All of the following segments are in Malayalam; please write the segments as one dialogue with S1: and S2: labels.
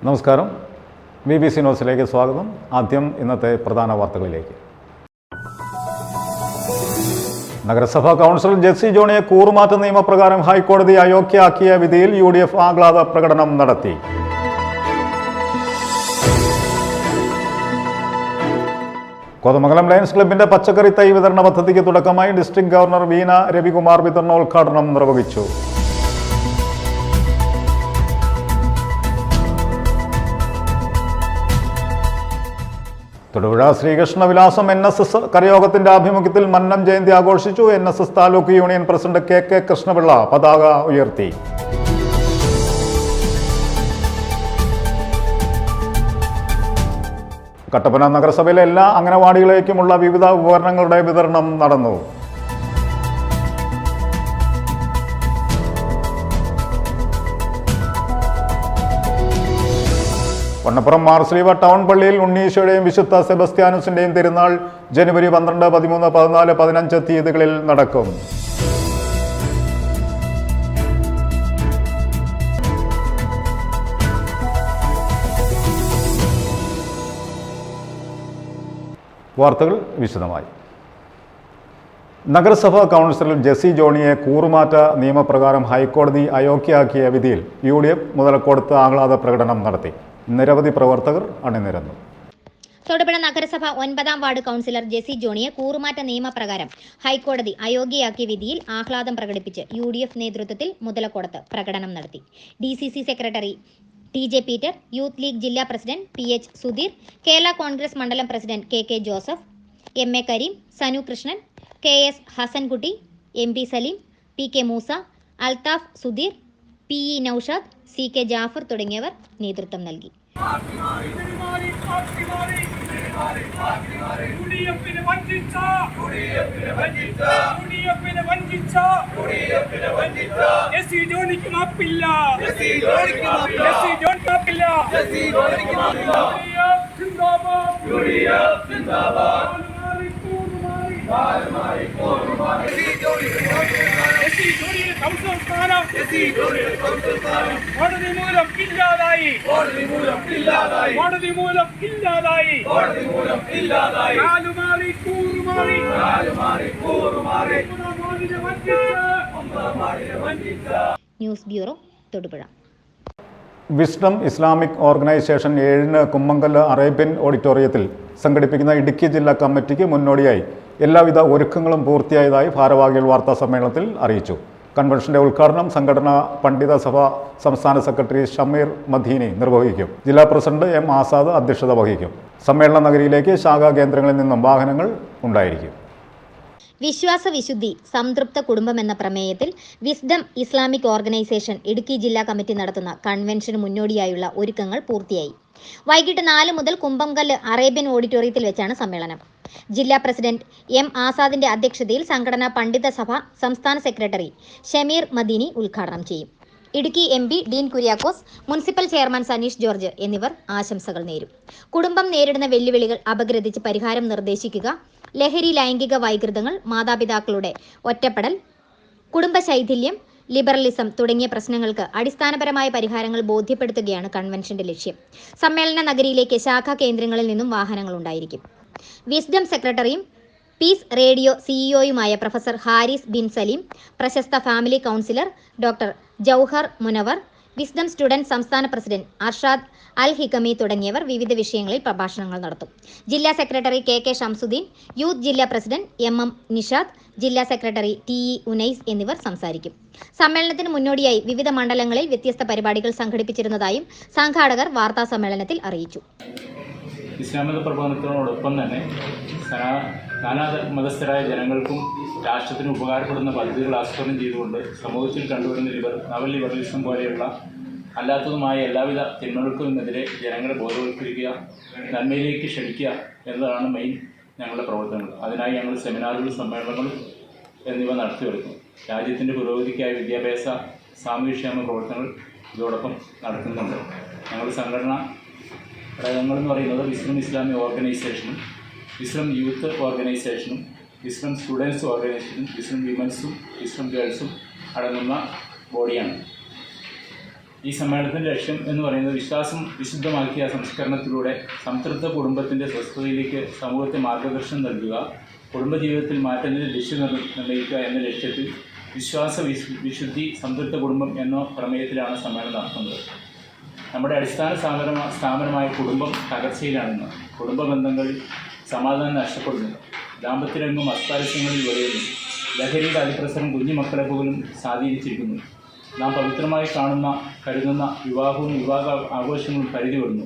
S1: നമസ്കാരം. BBC ന്യൂസിലേക്ക് സ്വാഗതം. ആദ്യം ഇന്നത്തെ പ്രധാന വാർത്തകളിലേക്ക്. നഗരസഭാ കൗൺസിലർ ജെസ്സി ജോണിയെ കൂറുമാറ്റ നിയമപ്രകാരം ഹൈക്കോടതി അയോഗ്യയാക്കിയ വിധിയിൽ UDF ആഹ്ലാദ പ്രകടനം നടത്തി. കോതമംഗലം ലയൺസ് ക്ലബിന്റെ പച്ചക്കറി തൈ വിതരണ പദ്ധതിക്ക് തുടക്കമായി ഡിസ്ട്രിക്ട് ഗവർണർ വീണ രവികുമാർ വിതരണോദ്ഘാടനം നിർവഹിച്ചു. തൊടുപുഴ ശ്രീകൃഷ്ണവിലാസം NSS കരയോഗത്തിന്റെ ആഭിമുഖ്യത്തിൽ മന്നം ജയന്തി ആഘോഷിച്ചു. NSS taluk union president KK Krishnapillai പതാക ഉയർത്തി. കട്ടപ്പന നഗരസഭയിലെ എല്ലാ അംഗനവാടികളിലേക്കുമുള്ള വിവിധ ഉപകരണങ്ങളുടെ വിതരണം നടന്നു. വണ്ണപ്പുറം മാർസ്ലീവ ടൗൺ പള്ളിയിൽ ഉണ്ണീശോയുടെയും വിശുദ്ധ സെബസ്ത്യാനുസിന്റെയും തിരുനാൾ ജനുവരി 12, 13, 14, 15 തീയതികളിൽ നടക്കും. വാർത്തകൾ വിശദമായി. നഗരസഭാ കൗൺസിലർ ജെസ്സി ജോണിയെ കൂറുമാറ്റ നിയമപ്രകാരം ഹൈക്കോടതി അയോഗ്യയാക്കിയ വിധിയിൽ UDF മുതലക്കോടത്ത് ആഹ്ലാദ പ്രകടനം നടത്തി. നിരവധി പ്രവർത്തകർ അണിനിരന്നു.
S2: തൊടുപുഴ നഗരസഭ 9ാം വാർഡ് കൗൺസിലർ ജെസ്സി ജോണിയെ കൂറുമാറ്റ നിയമപ്രകാരം ഹൈക്കോടതി അയോഗ്യയാക്കിയ വിധിയിൽ ആഹ്ലാദം പ്രകടിപ്പിച്ച് UDF നേതൃത്വത്തിൽ മുതലക്കോടത്ത് പ്രകടനം നടത്തി. DCC secretary TJ Peter, youth league ജില്ലാ പ്രസിഡന്റ് PH സുധീർ, കേരള കോൺഗ്രസ് മണ്ഡലം president KK Joseph, MA Kareem, Sanu Krishnan, KS Hasankutty, MP Saleem, PK Moosa, Althaf Sudheer, PE Noushad, CK Jafar തുടങ്ങിയവർ നേതൃത്വം നൽകി. News bureau, Thodupuzha.
S1: Wisdom Islamic organisation 7-ന് കുമ്മങ്കല്ല് അറേബ്യൻ ഓഡിറ്റോറിയത്തിൽ സംഘടിപ്പിക്കുന്ന ഇടുക്കി ജില്ലാ കമ്മിറ്റിക്ക് മുന്നോടിയായി എല്ലാവിധ ഒരുക്കങ്ങളും പൂർത്തിയായതായി ഭാരവാഹികൾ വാർത്താ സമ്മേളനത്തിൽ അറിയിച്ചു. കൺവെൻഷന്റെ ഉദ്ഘാടനം സംഘടനാ പണ്ഡിത സഭ സംസ്ഥാന സെക്രട്ടറി ഷമീർ മദീനി നിർവഹിക്കും. ജില്ലാ പ്രസിഡന്റ് M ആസാദ് അധ്യക്ഷത വഹിക്കും. സമ്മേളന നഗരിയിലേക്ക് ശാഖാ കേന്ദ്രങ്ങളിൽ നിന്നും വാഹനങ്ങൾ ഉണ്ടായിരിക്കും.
S2: വിശ്വാസവിശുദ്ധി സംതൃപ്ത കുടുംബം എന്ന പ്രമേയത്തിൽ വിസ്ഡം ഇസ്ലാമിക് ഓർഗനൈസേഷൻ ഇടുക്കി ജില്ലാ കമ്മിറ്റി നടത്തുന്ന കൺവെൻഷന് മുന്നോടിയായുള്ള ഒരുക്കങ്ങൾ പൂർത്തിയായി. വൈകിട്ട് 4 മുതൽ കുമ്പംകല്ല് അറേബ്യൻ ഓഡിറ്റോറിയത്തിൽ വെച്ചാണ് സമ്മേളനം. ജില്ലാ പ്രസിഡന്റ് M ആസാദിന്റെ അധ്യക്ഷതയിൽ സംഘടനാ പണ്ഡിത സഭ സംസ്ഥാന സെക്രട്ടറി ഷമീർ മദീനി ഉദ്ഘാടനം ചെയ്യും. Idukki MP Dean Kuriakose, municipal chairman Saneesh George എന്നിവർ ആശംസകൾ നേരും. കുടുംബം നേരിടുന്ന വെല്ലുവിളികൾ അപഗ്രഥിച്ച് പരിഹാരം നിർദ്ദേശിക്കുക, ലഹരി, ലൈംഗിക വൈകൃതങ്ങൾ, മാതാപിതാക്കളുടെ ഒറ്റപ്പെടൽ, കുടുംബ ശൈഥില്യം, ലിബറലിസം തുടങ്ങിയ പ്രശ്നങ്ങൾക്ക് അടിസ്ഥാനപരമായ പരിഹാരങ്ങൾ ബോധ്യപ്പെടുത്തുകയാണ് കൺവെൻഷന്റെ ലക്ഷ്യം. സമ്മേളന നഗരിയിലേക്ക് ശാഖാ കേന്ദ്രങ്ങളിൽ നിന്നും വാഹനങ്ങൾ ഉണ്ടായിരിക്കും. വിസ്ഡം സെക്രട്ടറിയും പീസ് റേഡിയോ CEO-യുമായ പ്രൊഫസർ ഹാരിസ് ബിൻ സലീം, പ്രശസ്ത family counsellor doctor Jouhar Munavar, Wisdom student സംസ്ഥാന പ്രസിഡന്റ് അർഷാദ് അൽ ഹിക്കമി തുടങ്ങിയവർ വിവിധ വിഷയങ്ങളിൽ പ്രഭാഷണങ്ങൾ നടത്തും. ജില്ലാ സെക്രട്ടറി KK ഷംസുദ്ദീൻ, യൂത്ത് ജില്ലാ പ്രസിഡന്റ് MM നിഷാദ്, ജില്ലാ സെക്രട്ടറി TE ഉനൈസ് എന്നിവർ സംസാരിക്കും. സമ്മേളനത്തിന് മുന്നോടിയായി വിവിധ മണ്ഡലങ്ങളിൽ വ്യത്യസ്ത പരിപാടികൾ സംഘടിപ്പിച്ചിരുന്നതായും സംഘാടകർ വാർത്താ സമ്മേളനത്തിൽ അറിയിച്ചു.
S3: ഇസ്ലാമിക പ്രബോധനത്തിനോടൊപ്പം തന്നെ നാനാ മതസ്ഥരായ ജനങ്ങൾക്കും രാഷ്ട്രത്തിനും ഉപകാരപ്പെടുന്ന പദ്ധതികൾ ആസൂത്രണം ചെയ്തുകൊണ്ട് സമൂഹത്തിൽ കണ്ടുവരുന്ന നവലിബറലിസം പോലെയുള്ള അല്ലാത്തതുമായ എല്ലാവിധ തിന്മകൾക്കുമെതിരെ ജനങ്ങളെ ബോധവൽക്കരിക്കുക, നന്മയിലേക്ക് ക്ഷണിക്കുക എന്നതാണ് മെയിൻ ഞങ്ങളുടെ പ്രവർത്തനങ്ങൾ. അതിനായി ഞങ്ങൾ സെമിനാറുകളും സമ്മേളനങ്ങളും എന്നിവ നടത്തിവരുന്നു. രാജ്യത്തിൻ്റെ പുരോഗതിക്കായി വിദ്യാഭ്യാസ സാമൂഹ്യക്ഷേമ പ്രവർത്തനങ്ങൾ ഇതോടൊപ്പം നടത്തുന്നുണ്ട്. ഞങ്ങളുടെ സംഘടന ഘടകങ്ങളെന്ന് പറയുന്നത് വിസ്ഡം ഇസ്ലാമിക് ഓർഗനൈസേഷനും വിസ്ഡം യൂത്ത് ഓർഗനൈസേഷനും വിസ്ഡം സ്റ്റുഡൻസ് ഓർഗനൈസേഷനും വിസ്ഡം വിമൻസും വിസ്ഡം ഗേൾസും അടങ്ങുന്ന ബോഡിയാണ്. ഈ സമ്മേളനത്തിൻ്റെ ലക്ഷ്യം എന്ന് പറയുന്നത് വിശ്വാസം വിശുദ്ധമാക്കിയ സംസ്കരണത്തിലൂടെ സംതൃപ്ത കുടുംബത്തിൻ്റെ സ്വസ്ഥതയിലേക്ക് സമൂഹത്തെ മാർഗദർശനം നൽകുക, കുടുംബജീവിതത്തിൽ മാറ്റത്തിന് ദിശ നിർണ്ണയിക്കുക എന്ന ലക്ഷ്യത്തിൽ വിശുദ്ധി സംതൃപ്ത കുടുംബം എന്ന പ്രമേയത്തിലാണ് സമ്മേളനം നടത്തുന്നത്. നമ്മുടെ അടിസ്ഥാന സ്ഥാപനമായ കുടുംബം തകർച്ചയിലാണെന്ന്, കുടുംബ ബന്ധങ്ങളിൽ സമാധാനം നഷ്ടപ്പെടുന്നു, ദാമ്പത്യരംഗം അസ്വാരസ്യങ്ങളിൽ വരെയുന്നു, ലഹരിയുടെ അതിപ്രസരം കുഞ്ഞുമക്കളെ പോലും സ്വാധീനിച്ചിരിക്കുന്നു. നാം പവിത്രമായി കരുതുന്ന വിവാഹവും വിവാഹ ആഘോഷങ്ങളും പരിധി വിടുന്നു.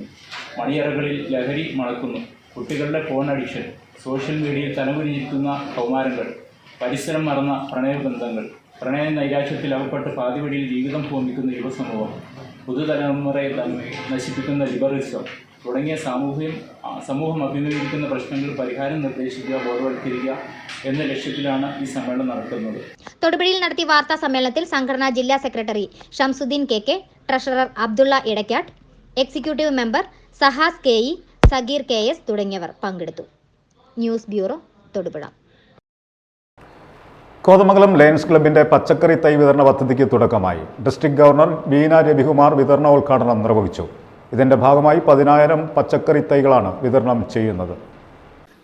S3: മണിയറകളിൽ ലഹരി മണക്കുന്നു. കുട്ടികളുടെ ഫോൺ അഡിക്ഷൻ, സോഷ്യൽ മീഡിയയിൽ തലകുനിയിരിക്കുന്ന കൗമാരങ്ങൾ, പരിസരം മറന്ന പ്രണയബന്ധങ്ങൾ, പ്രണയ നൈരാശ്യത്തിൽ അകപ്പെട്ട് പാതിവഴിയിൽ ജീവിതം ഹോമിക്കുന്ന യുവസമൂഹം, പുതുതലമുറയെ നശിപ്പിക്കുന്ന ലിബറലിസം തുടങ്ങിയ സമൂഹം അഭിമുഖീകരിക്കുന്ന പ്രശ്നങ്ങൾ പരിഹാരം നിർദ്ദേശിക്കുക, ബോധവൽക്കരിക്കുക എന്ന ലക്ഷ്യത്തിലാണ് ഈ സമ്മേളനം നടത്തുന്നത്.
S2: തൊടുപുഴയിൽ നടത്തിയ വാർത്താ സമ്മേളനത്തിൽ സംഘടനാ ജില്ലാ secretary Shamsudheen KK, treasurer Abdulla Edakkattu, executive member Sahas KE, Sageer KS തുടങ്ങിയവർ പങ്കെടുത്തു. News bureau, Thodupuzha.
S1: Kothamangalam Lions ക്ലബിന്റെ പച്ചക്കറി തൈ വിതരണ പദ്ധതിക്ക് തുടക്കമായി. ഡിസ്ട്രിക്ട് ഗവർണർ ബീന രവികുമാർ വിതരണോദ്ഘാടനം നിർവഹിച്ചു. ഇതിന്റെ ഭാഗമായി 10,000 പച്ചക്കറി തൈകളാണ് വിതരണം ചെയ്യുന്നത്.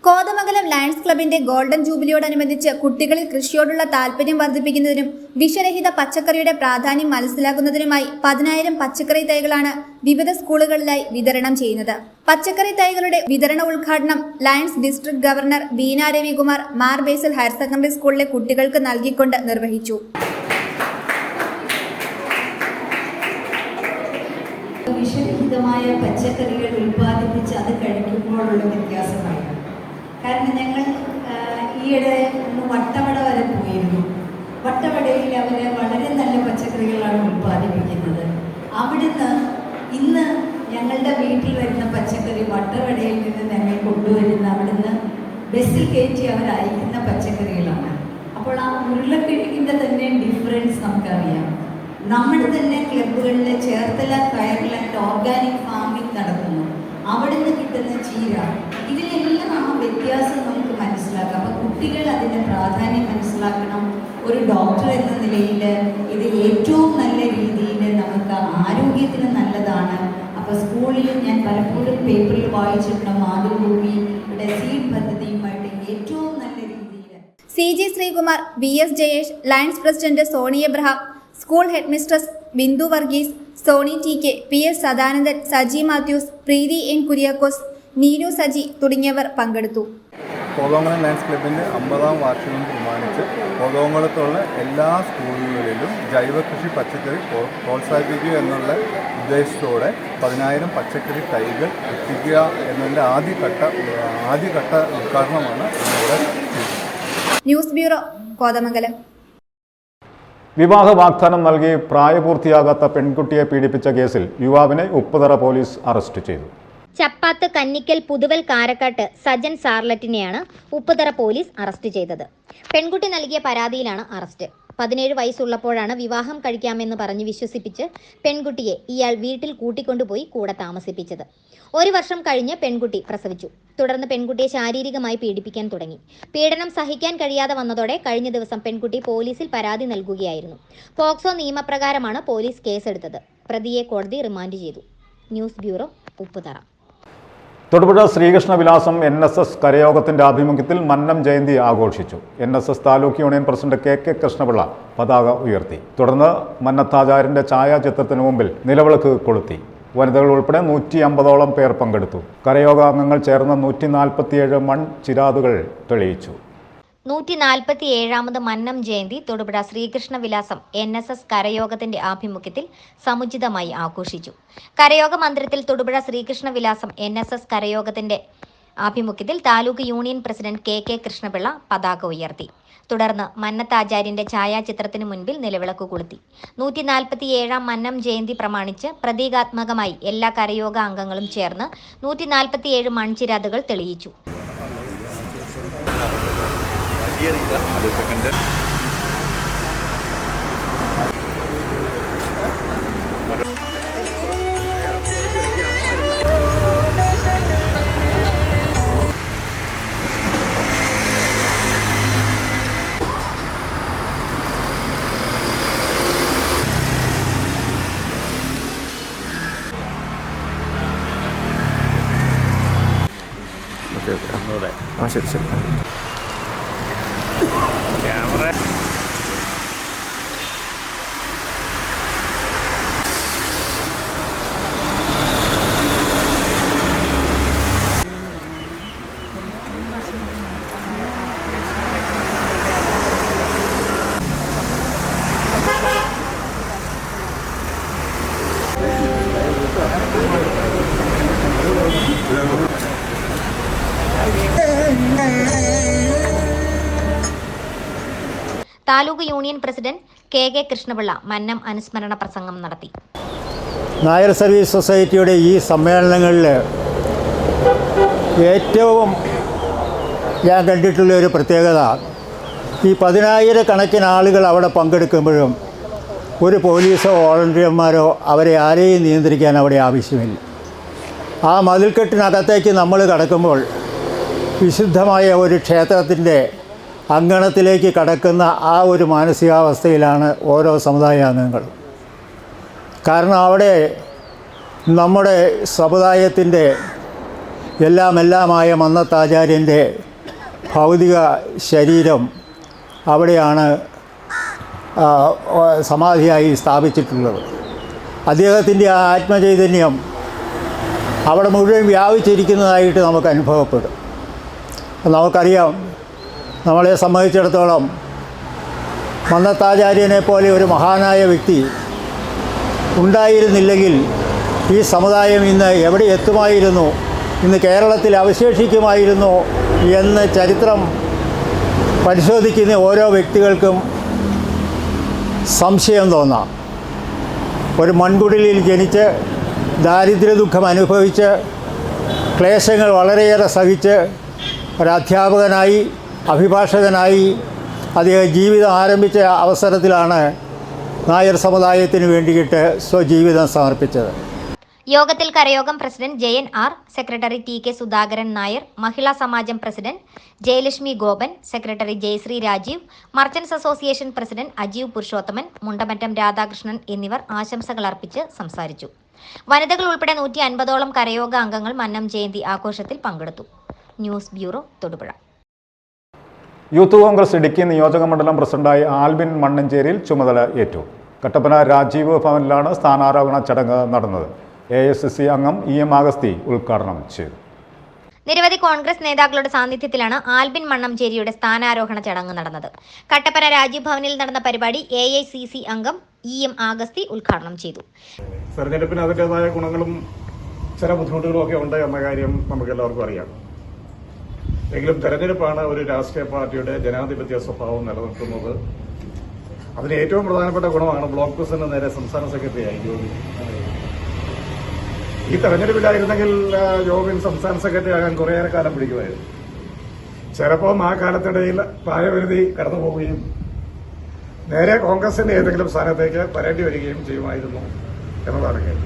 S4: കോതമംഗലം ലയൺസ് ക്ലബിന്റെ ഗോൾഡൻ ജൂബിലിയോടനുബന്ധിച്ച് കുട്ടികളിൽ കൃഷിയോടുള്ള താല്പര്യം വർദ്ധിപ്പിക്കുന്നതിനും വിഷരഹിത പച്ചക്കറിയുടെ പ്രാധാന്യം മനസ്സിലാക്കുന്നതിനുമായി 10,000 പച്ചക്കറി തൈകളാണ് വിവിധ സ്കൂളുകളിലായി വിതരണം ചെയ്യുന്നത്. പച്ചക്കറി തൈകളുടെ വിതരണ ഉദ്ഘാടനം Lions district governor Beena Ravikumar Mar Basil higher secondary സ്കൂളിലെ കുട്ടികൾക്ക് നൽകിക്കൊണ്ട് നിർവഹിച്ചു.
S5: വിഷരഹിതമായ പച്ചക്കറികൾ ഉൽപ്പാദിപ്പിച്ച് അത് കഴിക്കുമ്പോഴുള്ള വ്യത്യാസമാണ്. കാരണം ഞങ്ങൾ ഈയിടെ ഒന്ന് വട്ടവട വരെ പോയിരുന്നു. വട്ടവടയിൽ അവർ വളരെ നല്ല പച്ചക്കറികളാണ് ഉൽപ്പാദിപ്പിക്കുന്നത്. അവിടുന്ന് ഇന്ന് ഞങ്ങളുടെ വീട്ടിൽ വരുന്ന പച്ചക്കറി വട്ടവടയിൽ നിന്ന് ഞങ്ങൾ കൊണ്ടുവരുന്ന അവിടുന്ന് ബസ്സിൽ കയറ്റി അവർ അയക്കുന്ന പച്ചക്കറികളാണ്. അപ്പോൾ ആ ഉരുളക്കിഴങ്ങിൻ്റെ തന്നെ ഡിഫറൻസ് നമുക്കറിയാം. നമ്മുടെ തന്നെ ക്ലബ്ബുകളിൽ ചേർത്തല ഫയർലാൻഡ് ഓർഗാനിക് ഫാമിംഗ് നടക്കുന്നു. അവിടെ നിന്ന് കിട്ടുന്ന ചീര, ഇതിലെല്ലാം ആ വ്യത്യാസം നമുക്ക് മനസ്സിലാക്കാം. അപ്പോൾ കുട്ടികൾ അതിൻ്റെ പ്രാധാന്യം മനസ്സിലാക്കണം. ഒരു ഡോക്ടർ എന്ന നിലയിൽ ഇത് ഏറ്റവും നല്ല രീതിയിൽ നമുക്ക് ആരോഗ്യത്തിന് നല്ലതാണ്. അപ്പോൾ സ്കൂളിൽ ഞാൻ പലപ്പോഴും പേപ്പറിൽ വായിച്ചിട്ടുള്ള മാതൃഭൂമിയുടെ സീഡ് പദ്ധതിയുമായിട്ട് ഏറ്റവും നല്ല രീതിയിൽ
S4: CG Sreekumar, VS Jayesh, Lions president Soni Abraham, school head mistress Bindu Varghese, Soni TK, PS Sadanandan, Saji Mathews, Preethi N Kuriakose, Neeru Saji തുടങ്ങിയവർ പങ്കെടുത്തു.
S6: കോതമംഗലം ലയൺസ് ക്ലബിൻ്റെ 50ാം വാർഷികം പ്രമാണിച്ച് കോതമംഗലത്തുള്ള എല്ലാ സ്കൂളുകളിലും ജൈവകൃഷി പച്ചക്കറി പ്രോത്സാഹിപ്പിക്കുക എന്നുള്ള ഉദ്ദേശത്തോടെ 10,000 പച്ചക്കറി തൈകൾ എത്തിക്കുക എന്നതിൻ്റെ ആദ്യഘട്ട ഉദ്ഘാടനമാണ് ഇവിടെ.
S4: News bureau, Kothamangalam.
S1: വിവാഹ വാഗ്ദാനം നൽകി പ്രായപൂർത്തിയാകാത്ത പെൺകുട്ടിയെ പീഡിപ്പിച്ച കേസിൽ യുവാവിനെ ഉപ്പുതറ പോലീസ് അറസ്റ്റ് ചെയ്തു.
S2: ചപ്പാത്ത് കന്നിക്കൽ പുതുവൽ കാരക്കാട്ട് സജൻ സാർലറ്റിനെയാണ് ഉപ്പുതറ പോലീസ് അറസ്റ്റ് ചെയ്തത്. പെൺകുട്ടി നൽകിയ പരാതിയിലാണ് അറസ്റ്റ്. 17 വയസ്സുള്ളപ്പോഴാണ് വിവാഹം കഴിക്കാമെന്ന് പറഞ്ഞ് വിശ്വസിപ്പിച്ച് പെൺകുട്ടിയെ ഇയാൾ വീട്ടിൽ കൂട്ടിക്കൊണ്ടുപോയി കൂടെ താമസിപ്പിച്ചത്. 1 വർഷം കഴിഞ്ഞ് പെൺകുട്ടി പ്രസവിച്ചു. തുടർന്ന് പെൺകുട്ടിയെ ശാരീരികമായി പീഡിപ്പിക്കാൻ തുടങ്ങി. പീഡനം സഹിക്കാൻ കഴിയാതെ വന്നതോടെ കഴിഞ്ഞ ദിവസം പെൺകുട്ടി പോലീസിൽ പരാതി നൽകുകയായിരുന്നു. പോക്സോ നിയമപ്രകാരമാണ് പോലീസ് കേസെടുത്തത്. പ്രതിയെ കോടതി റിമാൻഡ് ചെയ്തു. News bureau, Upputhara.
S1: Thodupuzha Sreekrishna Vilasam NSS കരയോഗത്തിന്റെ ആഭിമുഖ്യത്തിൽ മന്നം ജയന്തി ആഘോഷിച്ചു. NSS taluk union president KK Krishnapillai പതാക ഉയർത്തി. തുടർന്ന് മന്നത്താചാര്യന്റെ ഛായാചിത്രത്തിന് മുമ്പിൽ നിലവിളക്ക് കൊളുത്തി. വനിതകൾ ഉൾപ്പെടെ 150ഓളം പേർ പങ്കെടുത്തു. കരയോഗ അംഗങ്ങൾ ചേർന്ന് 147 മൺചിരാതുകൾ തെളിയിച്ചു.
S2: 147ാമത് മന്നം ജയന്തി തൊടുപുഴ ശ്രീകൃഷ്ണ വിലാസം NSS കരയോഗത്തിന്റെ ആഭിമുഖ്യത്തിൽ സമുചിതമായി ആഘോഷിച്ചു. കരയോഗ മന്ദിരത്തിൽ തൊടുപുഴ ശ്രീകൃഷ്ണ വിലാസം NSS കരയോഗത്തിന്റെ ആഭിമുഖ്യത്തിൽ taluk union president KK Krishnapillai പതാക ഉയർത്തി. തുടർന്ന് മന്നത്താചാര്യന്റെ ഛായാചിത്രത്തിന് മുൻപിൽ നിലവിളക്ക് കൊളുത്തി. 147ാം മന്നം ജയന്തി പ്രമാണിച്ച് പ്രതീകാത്മകമായി എല്ലാ കരയോഗ അംഗങ്ങളും ചേർന്ന് 147 മൺചിരാതുകൾ തെളിയിച്ചു.
S7: ശരി ശരി.
S2: Taluk union president K Krishnapillai Mannam അനുസ്മരണ പ്രസംഗം നടത്തി.
S8: നായർ സർവീസ് സൊസൈറ്റിയുടെ ഈ സമ്മേളനങ്ങളിൽ ഏറ്റവും ഞാൻ കണ്ടിട്ടുള്ള ഒരു പ്രത്യേകത, ഈ 10,000-കണക്കിന് ആളുകൾ അവിടെ പങ്കെടുക്കുമ്പോഴും ഒരു പോലീസോ വോളണ്ടിയർമാരോ അവരെ ആരെയും നിയന്ത്രിക്കാൻ അവിടെ ആവശ്യമില്ല. ആ മതിൽക്കെട്ടിനകത്തേക്ക് നമ്മൾ കടക്കുമ്പോൾ വിശുദ്ധമായ ഒരു ക്ഷേത്രത്തിൻ്റെ അങ്കണത്തിലേക്ക് കടക്കുന്ന ആ ഒരു മാനസികാവസ്ഥയിലാണ് ഓരോ സമുദായ അംഗങ്ങളും. കാരണം അവിടെ നമ്മുടെ സമുദായത്തിൻ്റെ എല്ലാമായ മന്നത്താചാര്യൻ്റെ ഭൗതിക ശരീരം അവിടെയാണ് സമാധിയായി സ്ഥാപിച്ചിട്ടുള്ളത്. അദ്ദേഹത്തിൻ്റെ ആ ആത്മചൈതന്യം അവിടെ മുഴുവൻ വ്യാപിച്ചിരിക്കുന്നതായിട്ട് നമുക്ക് അനുഭവപ്പെടും. നമുക്കറിയാം, നമ്മളെ സംബന്ധിച്ചിടത്തോളം മന്നത്താചാര്യനെ പോലെ ഒരു മഹാനായ വ്യക്തി ഉണ്ടായിരുന്നില്ലെങ്കിൽ ഈ സമുദായം ഇന്ന് എവിടെ എത്തുമായിരുന്നു, ഇന്ന് കേരളത്തിൽ അവശേഷിക്കുമായിരുന്നു എന്ന് ചരിത്രം പരിശോധിക്കുന്ന ഓരോ വ്യക്തികൾക്കും സംശയം തോന്നാം. ഒരു മൺകുടിലിൽ ജനിച്ച് ദാരിദ്ര്യദുഃഖം അനുഭവിച്ച് ക്ലേശങ്ങൾ വളരെയേറെ സഹിച്ച് ഒരധ്യാപകനായി അഭിഭാഷകനായി അദ്ദേഹം ജീവിതം ആരംഭിച്ച അവസരത്തിലാണ് നായർ സമുദായത്തിന് വേണ്ടിയിട്ട് സ്വജീവിതം സമർപ്പിച്ചത്.
S2: യോഗത്തിൽ കരയോഗം president Jayan R, secretary T Sudhakaran Nair, Mahila Samajam president Jayalakshmi Gopan, secretary Jayasree Rajeev, merchants association president Ajeev Purushothaman, Mundamattam Radhakrishnan എന്നിവർ ആശംസകൾ അർപ്പിച്ച് സംസാരിച്ചു. വനിതകൾ ഉൾപ്പെടെ 150ഓളം കരയോഗ അംഗങ്ങൾ മന്നം ജയന്തി ആഘോഷത്തിൽ പങ്കെടുത്തു. News bureau, Thodupuzha.
S1: Youth Congress Idukki നിയോജക മണ്ഡലം പ്രസിഡന്റായി ആൽബിൻ മണ്ണഞ്ചേരിയിൽ ചുമതല ഏറ്റു. കട്ടപ്പന രാജീവ് ഭവനിലാണ് സ്ഥാനാരോഹണ ചടങ്ങ് നടന്നത്. AICC അംഗം EM ആഗസ്തി ഉദ്ഘാടനം ചെയ്തു.
S2: നിരവധി കോൺഗ്രസ് നേതാക്കളുടെ സാന്നിധ്യത്തിലാണ് ആൽബിൻ മണ്ണഞ്ചേരിയുടെ സ്ഥാനാരോഹണ ചടങ്ങ് നടന്നത്. കട്ടപ്പന രാജീവ് ഭവനിൽ നടന്ന പരിപാടി AICC അംഗം EM ആഗസ്തി ഉദ്ഘാടനം ചെയ്തു.
S9: തെരഞ്ഞെടുപ്പിന് അതിൻ്റെതായ ഗുണങ്ങളും ചില ബുദ്ധിമുട്ടുകളും ഒക്കെ ഉണ്ട് എന്ന കാര്യം നമുക്ക് എല്ലാവർക്കും അറിയാം. എങ്കിലും തെരഞ്ഞെടുപ്പാണ് ഒരു രാഷ്ട്രീയ പാർട്ടിയുടെ ജനാധിപത്യ സ്വഭാവം നിലനിർത്തുന്നത്. അതിന് ഏറ്റവും പ്രധാനപ്പെട്ട ഗുണമാണ് ബ്ലോക്ക് പ്രസിഡന്റ് നേരെ സംസ്ഥാന സെക്രട്ടറിയായി ജോബിൻ. ഈ തെരഞ്ഞെടുപ്പിലായിരുന്നെങ്കിൽ ജോബിൻ സംസ്ഥാന സെക്രട്ടറി ആകാൻ കുറേയേറെ കാലം പിടിക്കുമായിരുന്നു. ചിലപ്പോൾ ആ കാലത്തിടയിൽ പ്രായപരിധി കടന്നു പോവുകയും നേരെ കോൺഗ്രസിന്റെ ഏതെങ്കിലും സ്ഥാനത്തേക്ക് വരേണ്ടി വരികയും ചെയ്യുമായിരുന്നു എന്നതാണ് കാര്യം.